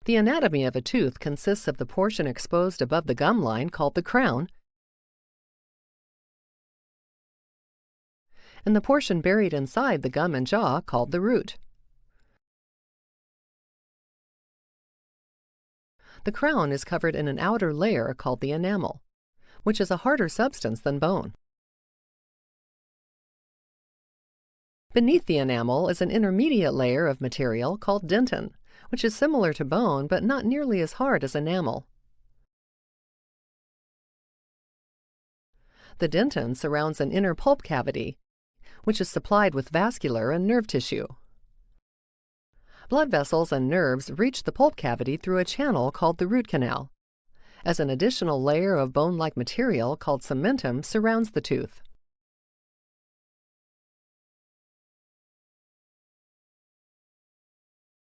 The anatomy of a tooth consists of the portion exposed above the gum line called the crown and the portion buried inside the gum and jaw called the root. The crown is covered in an outer layer called the enamel, which is a harder substance than bone. Beneath the enamel is an intermediate layer of material called dentin, which is similar to bone but not nearly as hard as enamel. The dentin surrounds an inner pulp cavity, which is supplied with vascular and nerve tissue. Blood vessels and nerves reach the pulp cavity through a channel called the root canal, as an additional layer of bone-like material called cementum surrounds the tooth.